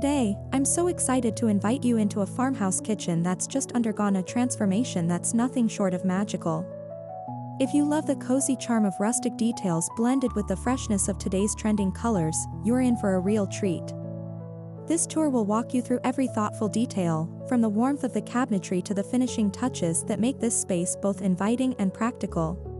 Today, I'm so excited to invite you into a farmhouse kitchen that's just undergone a transformation that's nothing short of magical. If you love the cozy charm of rustic details blended with the freshness of today's trending colors, you're in for a real treat. This tour will walk you through every thoughtful detail, from the warmth of the cabinetry to the finishing touches that make this space both inviting and practical.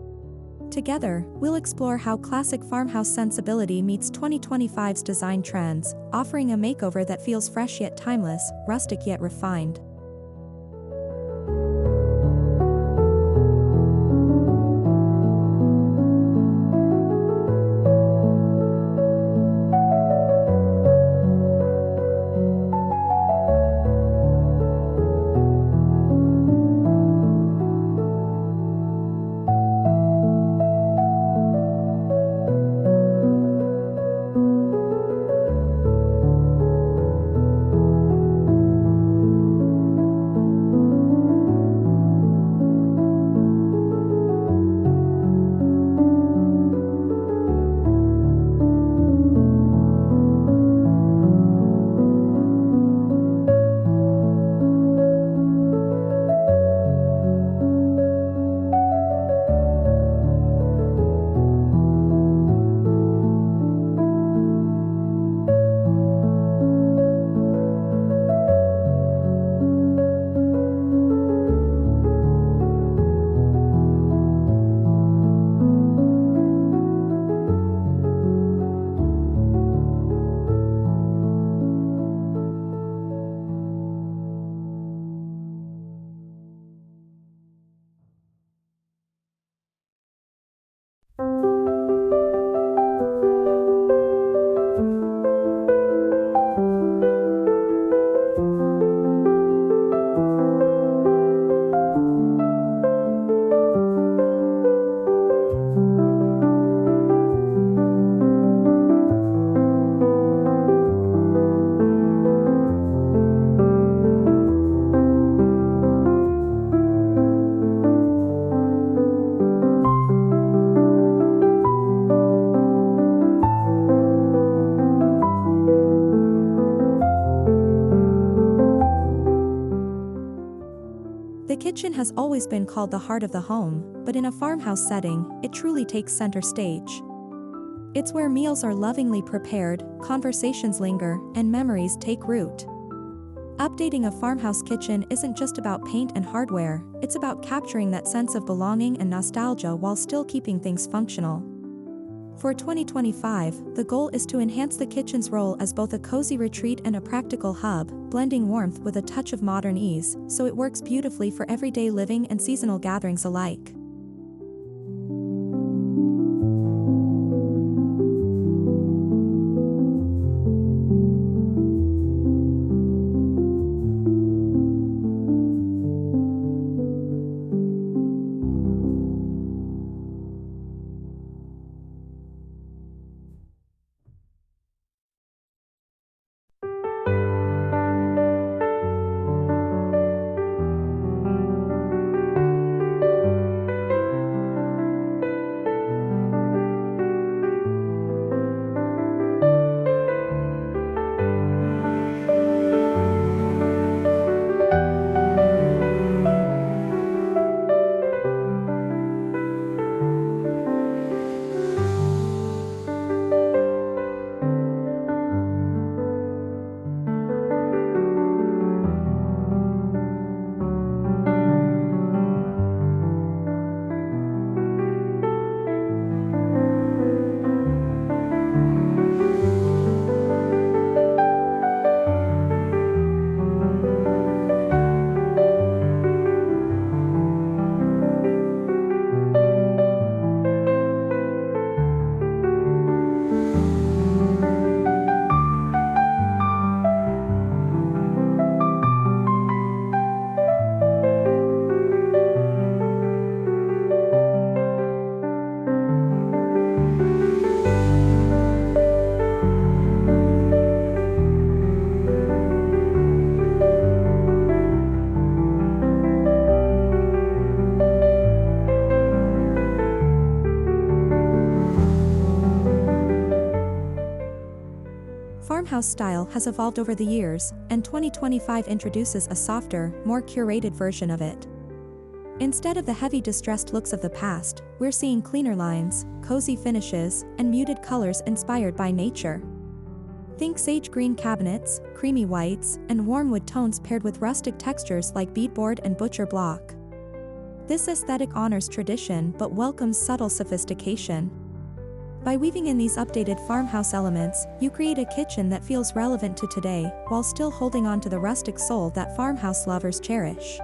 Together, we'll explore how classic farmhouse sensibility meets 2025's design trends, offering a makeover that feels fresh yet timeless, rustic yet refined. The kitchen has always been called the heart of the home, but in a farmhouse setting, it truly takes center stage. It's where meals are lovingly prepared, conversations linger, and memories take root. Updating a farmhouse kitchen isn't just about paint and hardware, it's about capturing that sense of belonging and nostalgia while still keeping things functional. For 2025, the goal is to enhance the kitchen's role as both a cozy retreat and a practical hub, blending warmth with a touch of modern ease, so it works beautifully for everyday living and seasonal gatherings alike. farmhouse style has evolved over the years, and 2025 introduces a softer, more curated version of it. Instead of the heavy distressed looks of the past, we're seeing cleaner lines, cozy finishes, and muted colors inspired by nature. Think sage green cabinets, creamy whites, and warm wood tones paired with rustic textures like beadboard and butcher block. This aesthetic honors tradition but welcomes subtle sophistication. By weaving in these updated farmhouse elements, you create a kitchen that feels relevant to today, while still holding on to the rustic soul that farmhouse lovers cherish.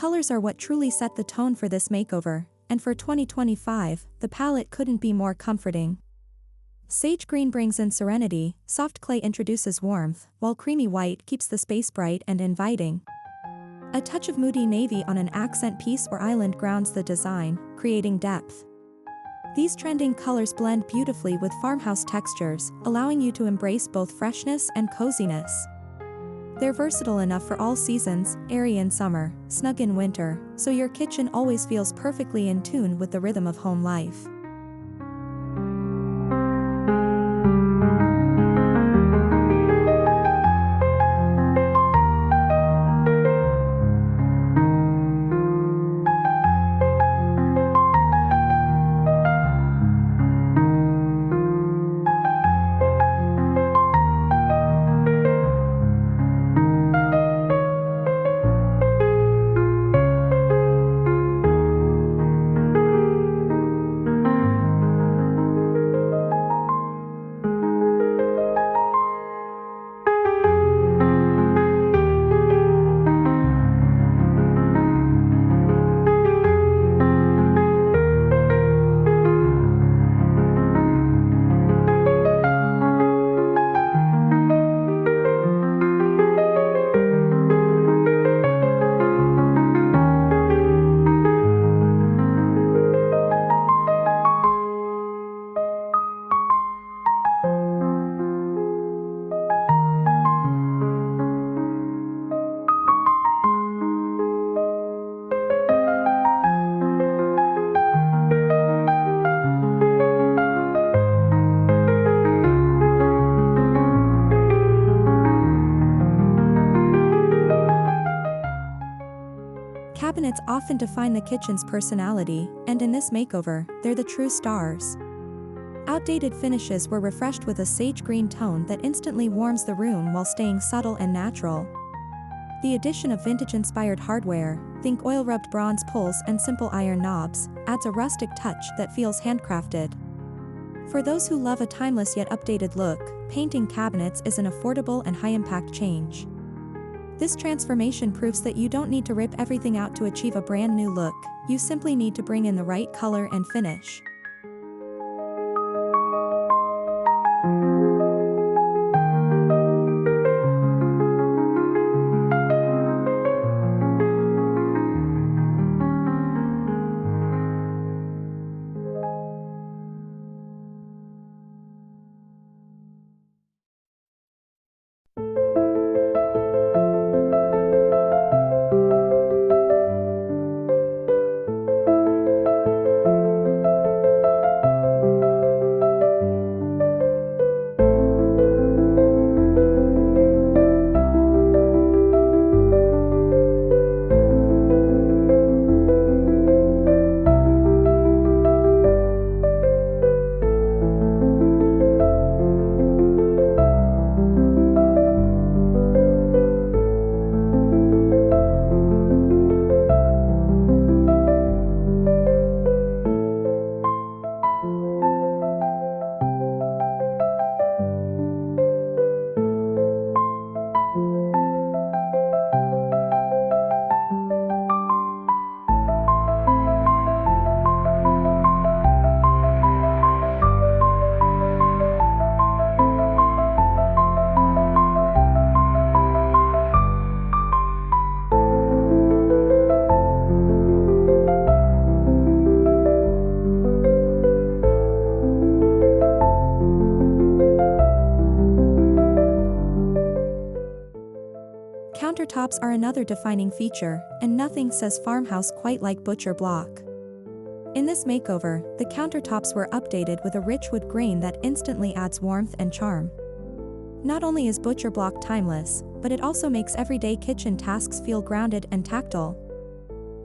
Colors are what truly set the tone for this makeover, and for 2025, the palette couldn't be more comforting. Sage green brings in serenity, soft clay introduces warmth, while creamy white keeps the space bright and inviting. A touch of moody navy on an accent piece or island grounds the design, creating depth. These trending colors blend beautifully with farmhouse textures, allowing you to embrace both freshness and coziness. They're versatile enough for all seasons, airy in summer, snug in winter, so your kitchen always feels perfectly in tune with the rhythm of home life. Cabinets often define the kitchen's personality, and in this makeover, they're the true stars. Outdated finishes were refreshed with a sage green tone that instantly warms the room while staying subtle and natural. The addition of vintage-inspired hardware, think oil-rubbed bronze pulls and simple iron knobs, adds a rustic touch that feels handcrafted. For those who love a timeless yet updated look, painting cabinets is an affordable and high-impact change. This transformation proves that you don't need to rip everything out to achieve a brand new look, you simply need to bring in the right color and finish. countertops are another defining feature, and nothing says farmhouse quite like butcher block. In this makeover, the countertops were updated with a rich wood grain that instantly adds warmth and charm. Not only is butcher block timeless, but it also makes everyday kitchen tasks feel grounded and tactile.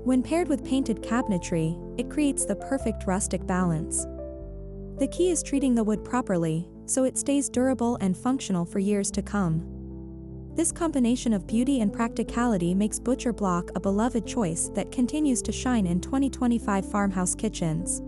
When paired with painted cabinetry, it creates the perfect rustic balance. The key is treating the wood properly, so it stays durable and functional for years to come. This combination of beauty and practicality makes butcher block a beloved choice that continues to shine in 2025 farmhouse kitchens.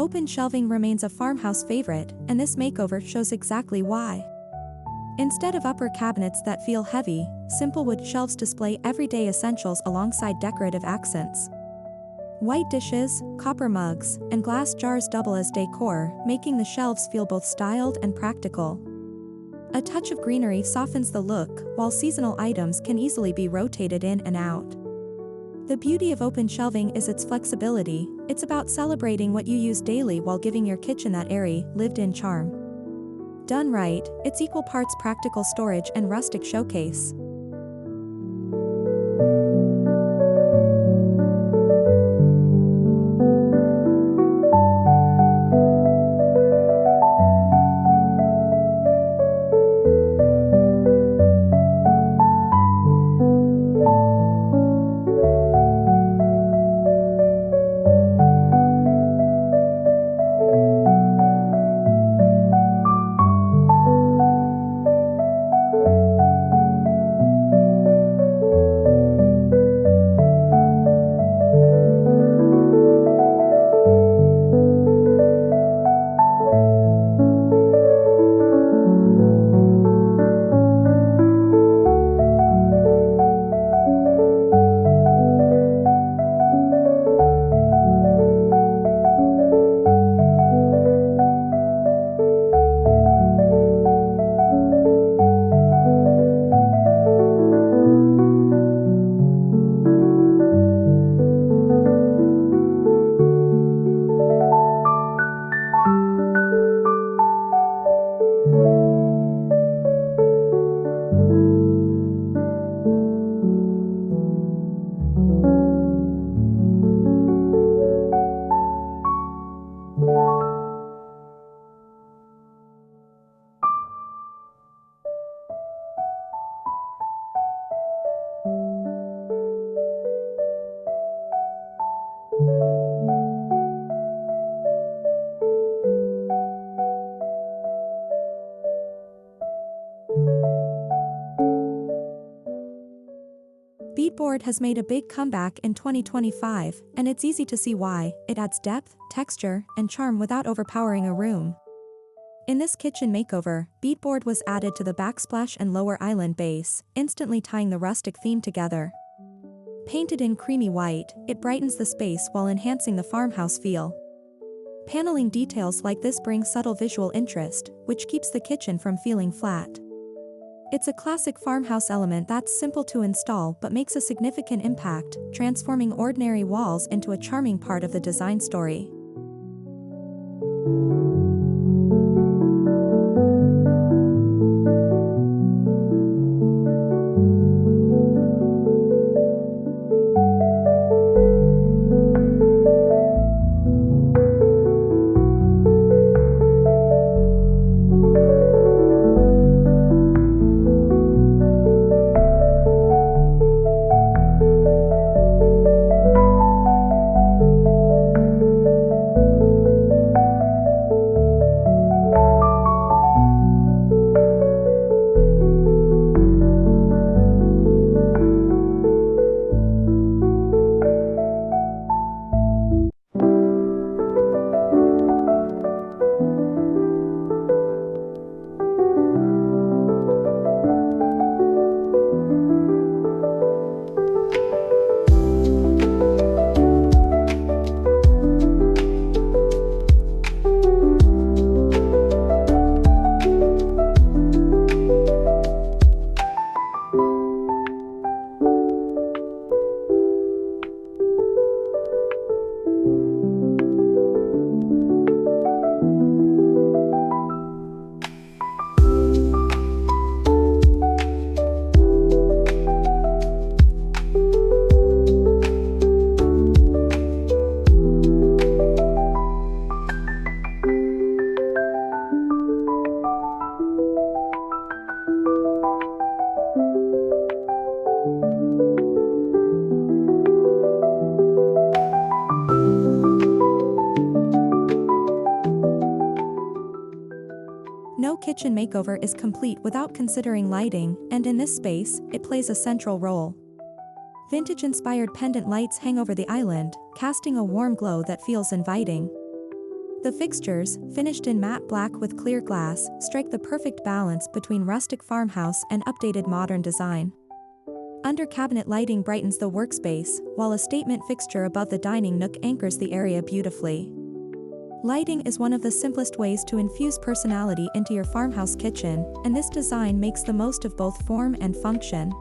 Open shelving remains a farmhouse favorite, and this makeover shows exactly why. Instead of upper cabinets that feel heavy, simple wood shelves display everyday essentials alongside decorative accents. White dishes, copper mugs, and glass jars double as decor, making the shelves feel both styled and practical. A touch of greenery softens the look, while seasonal items can easily be rotated in and out. The beauty of open shelving is its flexibility. It's about celebrating what you use daily while giving your kitchen that airy, lived-in charm. Done right, it's equal parts practical storage and rustic showcase. Beadboard has made a big comeback in 2025, and it's easy to see why. It adds depth, texture, and charm without overpowering a room. In this kitchen makeover, beadboard was added to the backsplash and lower island base, instantly tying the rustic theme together. Painted in creamy white, it brightens the space while enhancing the farmhouse feel. Paneling details like this bring subtle visual interest, which keeps the kitchen from feeling flat. It's a classic farmhouse element that's simple to install but makes a significant impact, transforming ordinary walls into a charming part of the design story. No kitchen makeover is complete without considering lighting, and in this space, it plays a central role. Vintage-inspired pendant lights hang over the island, casting a warm glow that feels inviting. The fixtures, finished in matte black with clear glass, strike the perfect balance between rustic farmhouse and updated modern design. Under-cabinet lighting brightens the workspace, while a statement fixture above the dining nook anchors the area beautifully. Lighting is one of the simplest ways to infuse personality into your farmhouse kitchen, and this design makes the most of both form and function.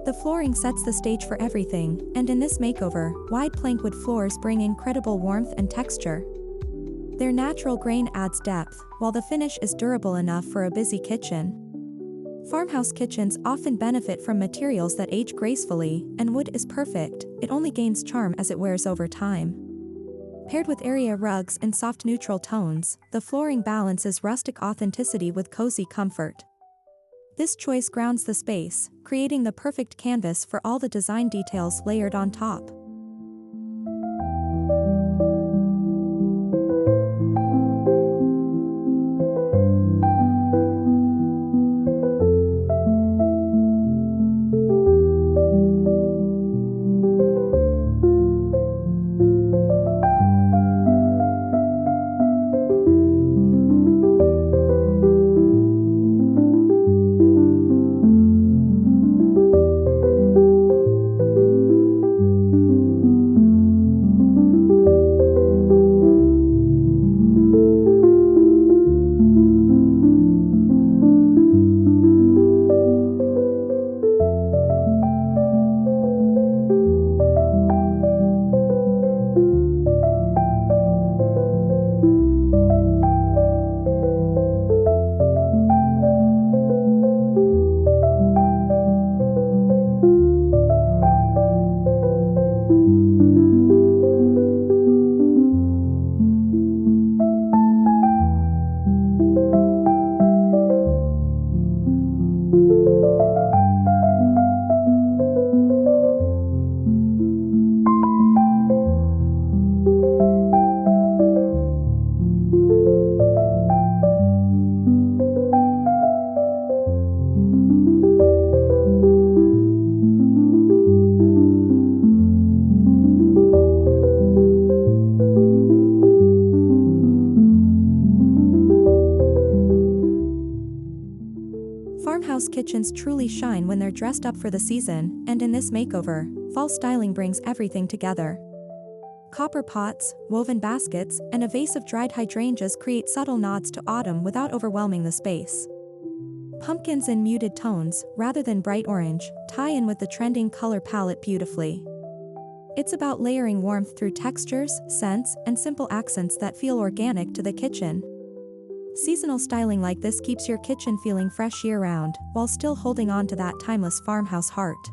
The flooring sets the stage for everything, and in this makeover, wide plankwood floors bring incredible warmth and texture. Their natural grain adds depth, while the finish is durable enough for a busy kitchen. Farmhouse kitchens often benefit from materials that age gracefully, and wood is perfect, it only gains charm as it wears over time. Paired with area rugs in soft neutral tones, the flooring balances rustic authenticity with cozy comfort. This choice grounds the space, creating the perfect canvas for all the design details layered on top. kitchens truly shine when they're dressed up for the season, and in this makeover, fall styling brings everything together. Copper pots, woven baskets, and a vase of dried hydrangeas create subtle nods to autumn without overwhelming the space. Pumpkins in muted tones, rather than bright orange, tie in with the trending color palette beautifully. It's about layering warmth through textures, scents, and simple accents that feel organic to the kitchen. Seasonal styling like this keeps your kitchen feeling fresh year-round, while still holding on to that timeless farmhouse heart.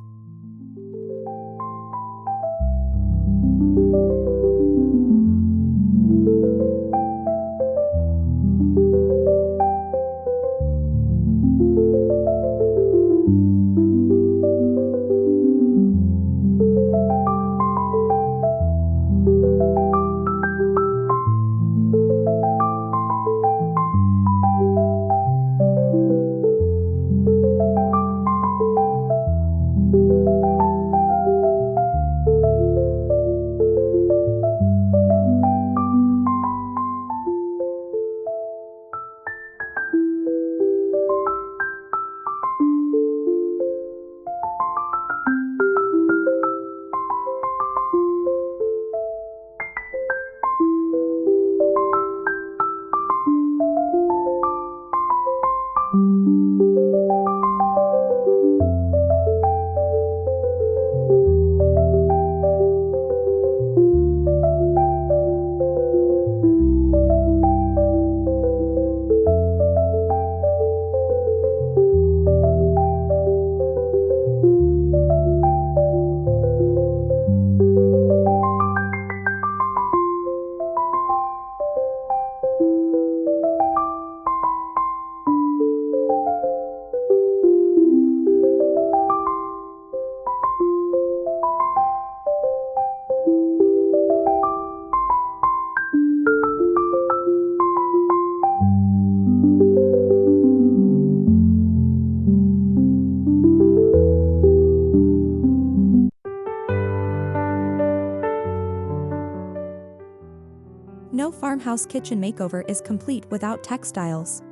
No farmhouse kitchen makeover is complete without textiles.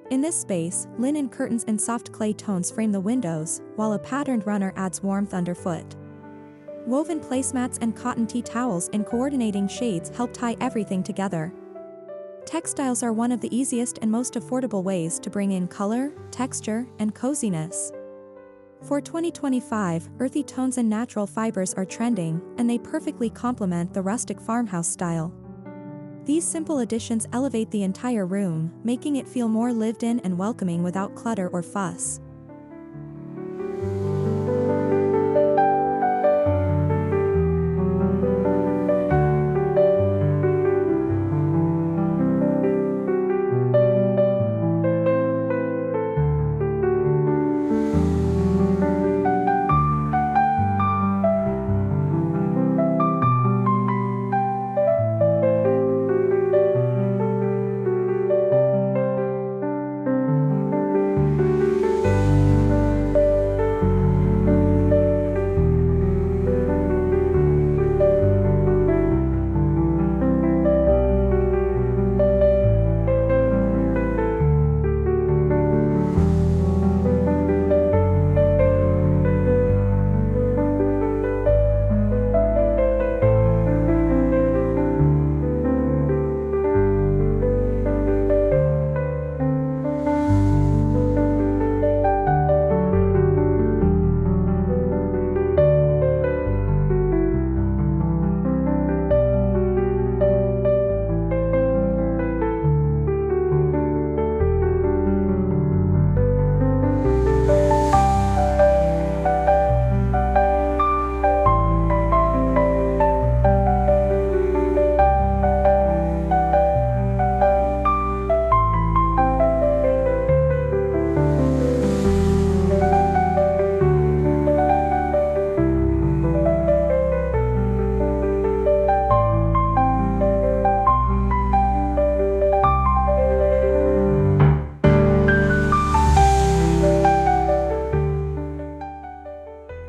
In this space, linen curtains and soft clay tones frame the windows, while a patterned runner adds warmth underfoot. Woven placemats and cotton tea towels in coordinating shades help tie everything together. Textiles are one of the easiest and most affordable ways to bring in color, texture, and coziness. For 2025, earthy tones and natural fibers are trending, and they perfectly complement the rustic farmhouse style. These simple additions elevate the entire room, making it feel more lived in and welcoming without clutter or fuss.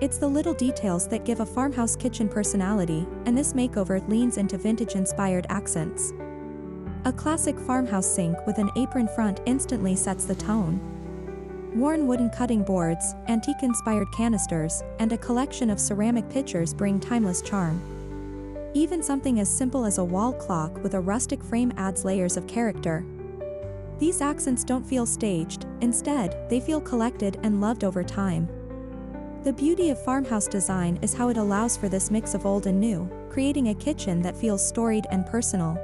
It's the little details that give a farmhouse kitchen personality, and this makeover leans into vintage-inspired accents. A classic farmhouse sink with an apron front instantly sets the tone. Worn wooden cutting boards, antique-inspired canisters, and a collection of ceramic pitchers bring timeless charm. Even something as simple as a wall clock with a rustic frame adds layers of character. These accents don't feel staged, instead, they feel collected and loved over time. The beauty of farmhouse design is how it allows for this mix of old and new, creating a kitchen that feels storied and personal.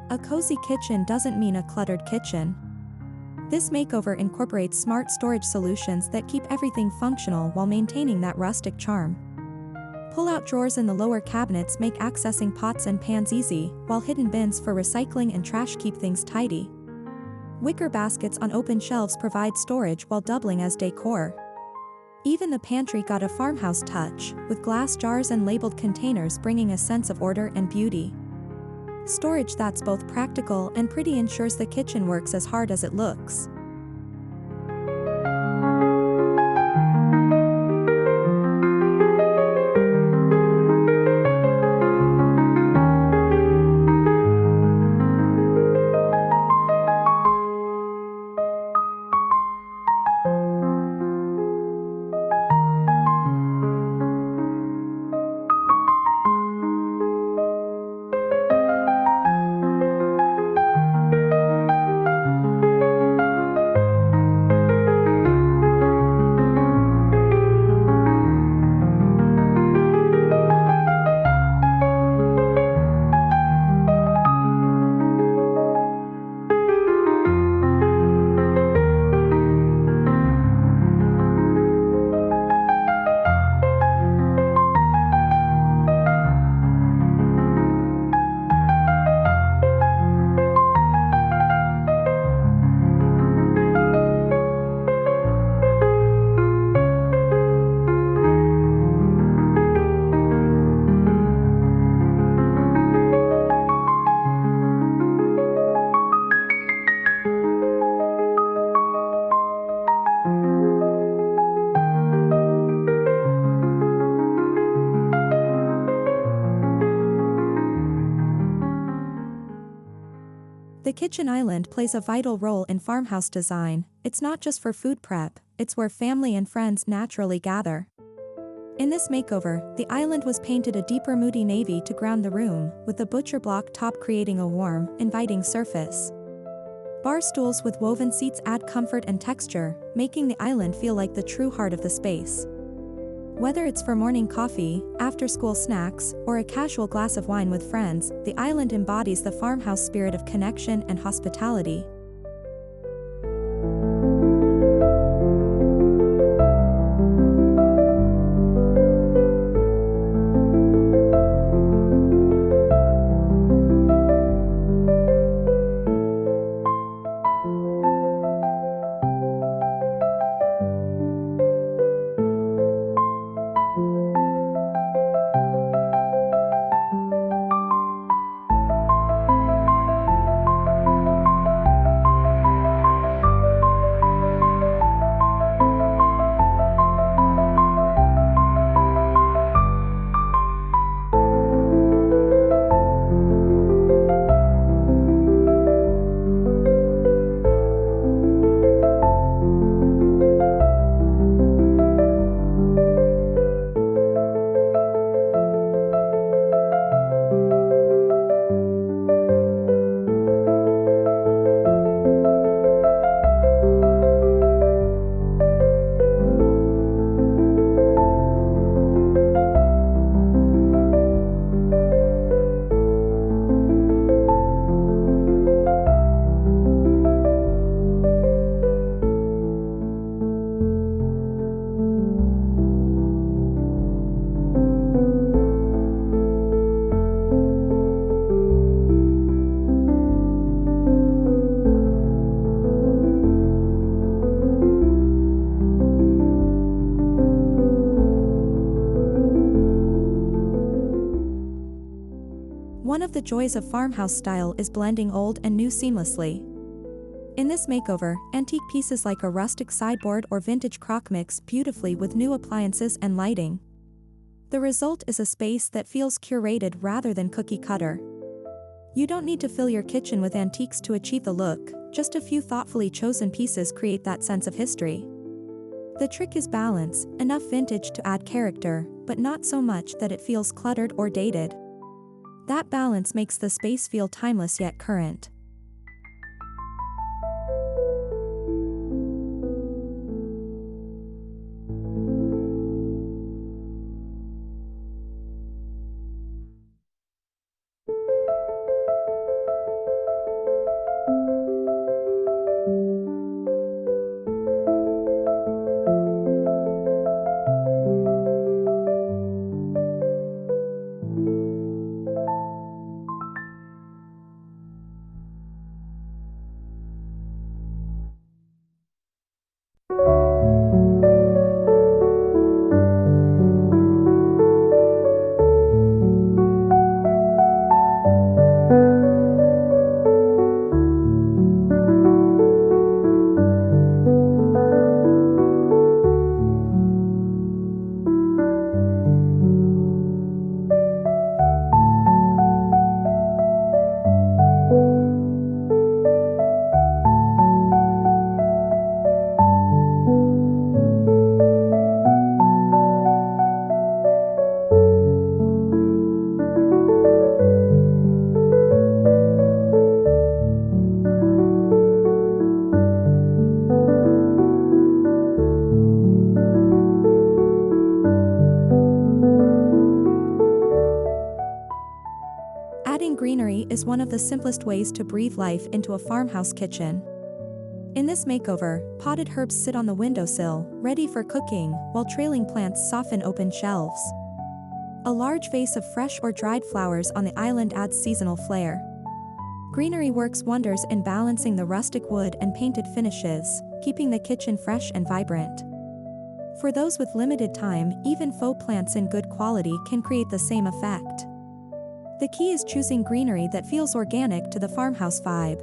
A cozy kitchen doesn't mean a cluttered kitchen. This makeover incorporates smart storage solutions that keep everything functional while maintaining that rustic charm. Pull-out drawers in the lower cabinets make accessing pots and pans easy, while hidden bins for recycling and trash keep things tidy. Wicker baskets on open shelves provide storage while doubling as decor. Even the pantry got a farmhouse touch, with glass jars and labeled containers bringing a sense of order and beauty. Storage that's both practical and pretty ensures the kitchen works as hard as it looks. The kitchen island plays a vital role in farmhouse design. It's not just for food prep, it's where family and friends naturally gather. In this makeover, the island was painted a deeper moody navy to ground the room, with the butcher block top creating a warm, inviting surface. Bar stools with woven seats add comfort and texture, making the island feel like the true heart of the space. Whether it's for morning coffee, after-school snacks, or a casual glass of wine with friends, the island embodies the farmhouse spirit of connection and hospitality. of the joys of farmhouse style is blending old and new seamlessly. In this makeover, antique pieces like a rustic sideboard or vintage crock mix beautifully with new appliances and lighting. The result is a space that feels curated rather than cookie-cutter. You don't need to fill your kitchen with antiques to achieve the look, just a few thoughtfully chosen pieces create that sense of history. The trick is balance, enough vintage to add character, but not so much that it feels cluttered or dated. That balance makes the space feel timeless yet current. Adding greenery is one of the simplest ways to breathe life into a farmhouse kitchen. In this makeover, potted herbs sit on the windowsill, ready for cooking, while trailing plants soften open shelves. A large vase of fresh or dried flowers on the island adds seasonal flair. Greenery works wonders in balancing the rustic wood and painted finishes, keeping the kitchen fresh and vibrant. For those with limited time, even faux plants in good quality can create the same effect. The key is choosing greenery that feels organic to the farmhouse vibe.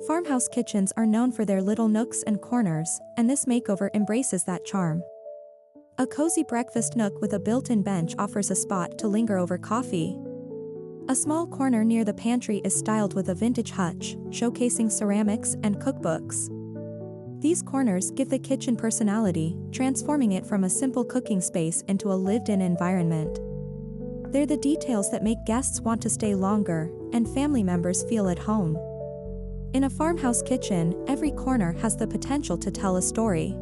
Farmhouse kitchens are known for their little nooks and corners, and this makeover embraces that charm. A cozy breakfast nook with a built-in bench offers a spot to linger over coffee. A small corner near the pantry is styled with a vintage hutch, showcasing ceramics and cookbooks. These corners give the kitchen personality, transforming it from a simple cooking space into a lived-in environment. They're the details that make guests want to stay longer, and family members feel at home. In a farmhouse kitchen, every corner has the potential to tell a story.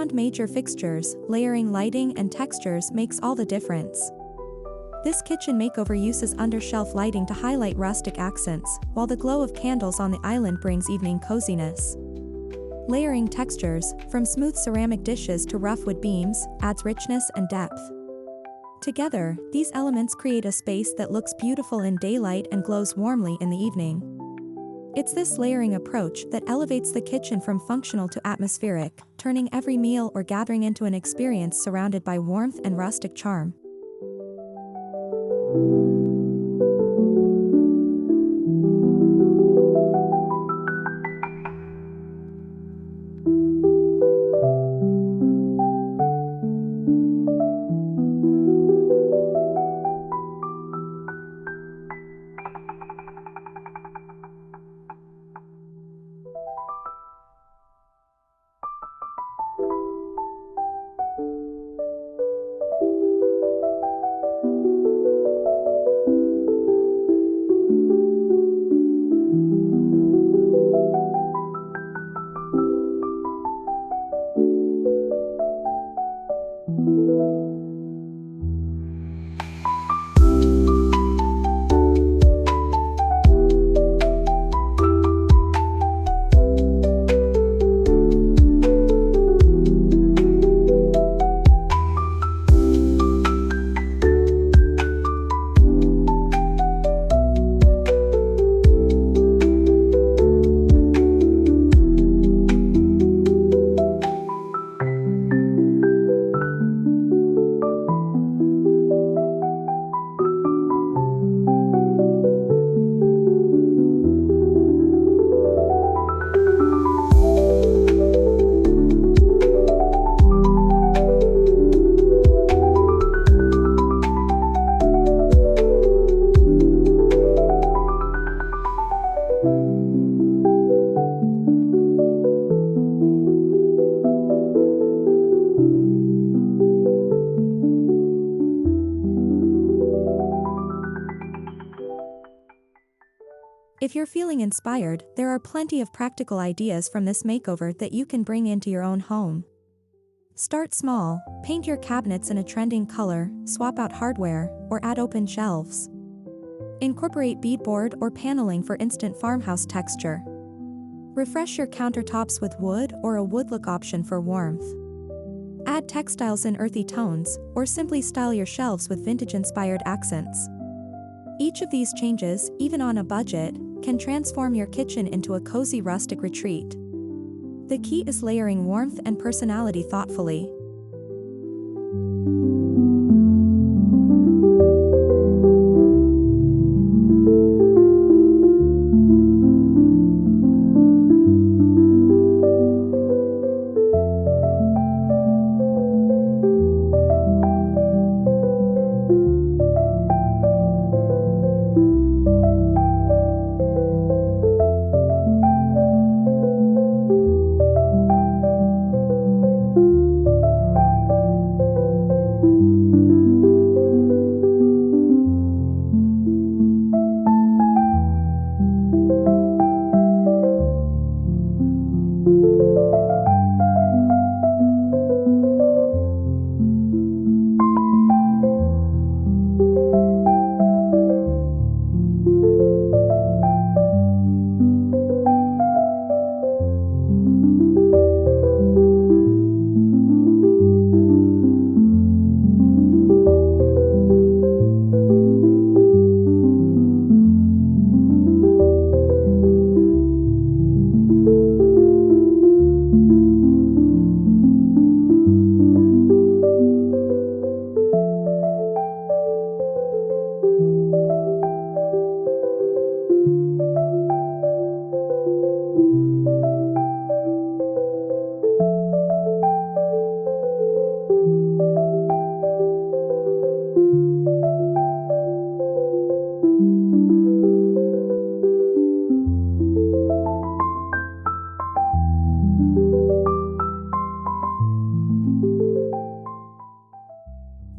Beyond major fixtures, layering lighting and textures makes all the difference. This kitchen makeover uses under-shelf lighting to highlight rustic accents, while the glow of candles on the island brings evening coziness. Layering textures, from smooth ceramic dishes to rough wood beams, adds richness and depth. Together, these elements create a space that looks beautiful in daylight and glows warmly in the evening. It's this layering approach that elevates the kitchen from functional to atmospheric, turning every meal or gathering into an experience surrounded by warmth and rustic charm. If you're feeling inspired, there are plenty of practical ideas from this makeover that you can bring into your own home. Start small, paint your cabinets in a trending color, swap out hardware, or add open shelves. Incorporate beadboard or paneling for instant farmhouse texture. Refresh your countertops with wood or a wood look option for warmth. Add textiles in earthy tones, or simply style your shelves with vintage-inspired accents. Each of these changes, even on a budget, can transform your kitchen into a cozy rustic retreat. The key is layering warmth and personality thoughtfully.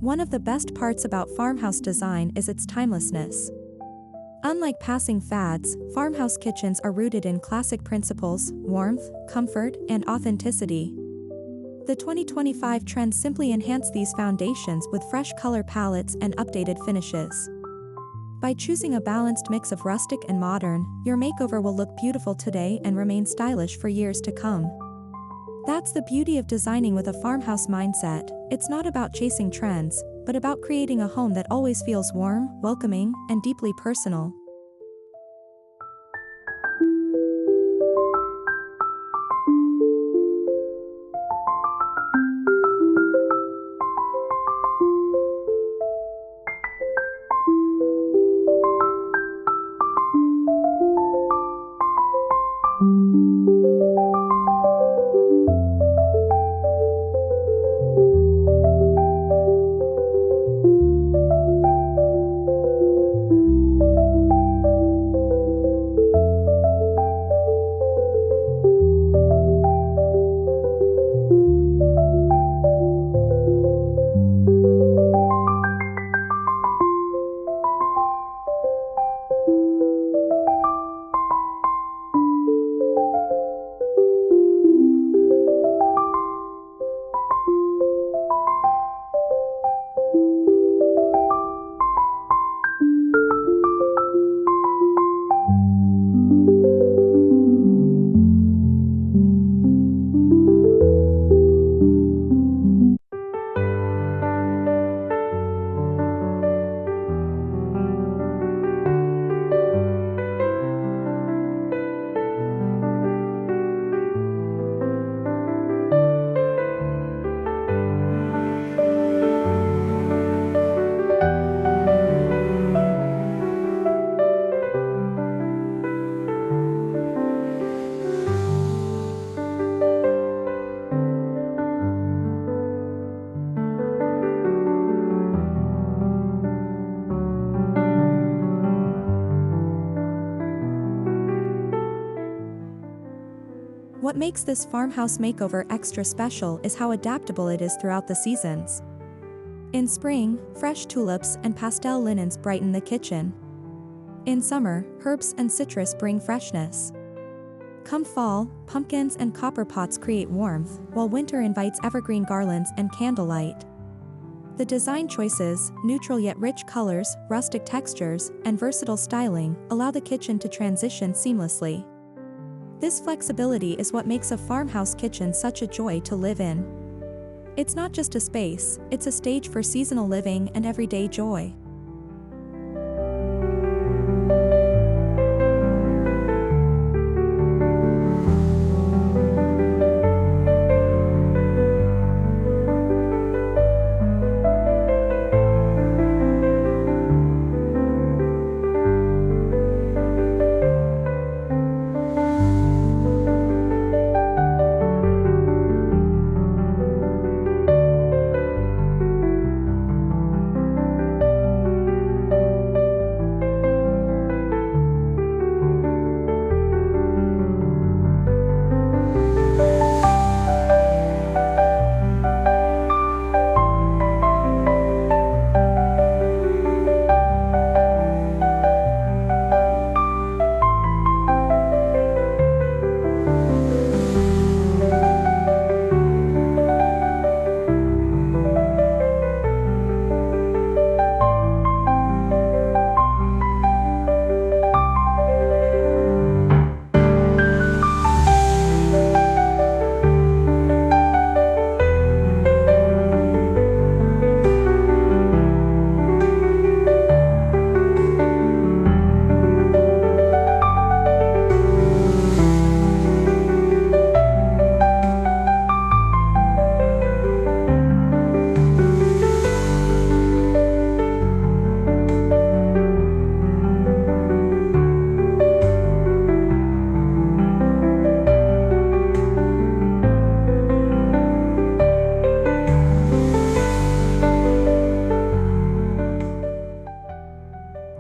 One of the best parts about farmhouse design is its timelessness. Unlike passing fads, farmhouse kitchens are rooted in classic principles, warmth, comfort, and authenticity. The 2025 trends simply enhance these foundations with fresh color palettes and updated finishes. By choosing a balanced mix of rustic and modern, your makeover will look beautiful today and remain stylish for years to come. That's the beauty of designing with a farmhouse mindset. It's not about chasing trends, but about creating a home that always feels warm, welcoming, and deeply personal. What makes this farmhouse makeover extra special is how adaptable it is throughout the seasons. In spring, fresh tulips and pastel linens brighten the kitchen. In summer, herbs and citrus bring freshness. Come fall, pumpkins and copper pots create warmth, while winter invites evergreen garlands and candlelight. The design choices, neutral yet rich colors, rustic textures, and versatile styling, allow the kitchen to transition seamlessly. This flexibility is what makes a farmhouse kitchen such a joy to live in. It's not just a space, it's a stage for seasonal living and everyday joy.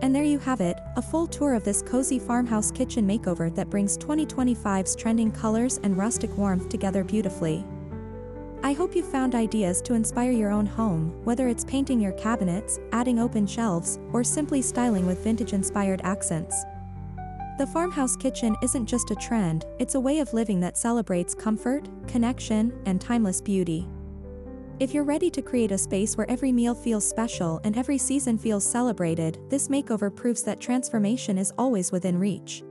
And there you have it, a full tour of this cozy farmhouse kitchen makeover that brings 2025's trending colors and rustic warmth together beautifully. I hope you found ideas to inspire your own home, whether it's painting your cabinets, adding open shelves, or simply styling with vintage-inspired accents. The farmhouse kitchen isn't just a trend, it's a way of living that celebrates comfort, connection, and timeless beauty. If you're ready to create a space where every meal feels special and every season feels celebrated, this makeover proves that transformation is always within reach.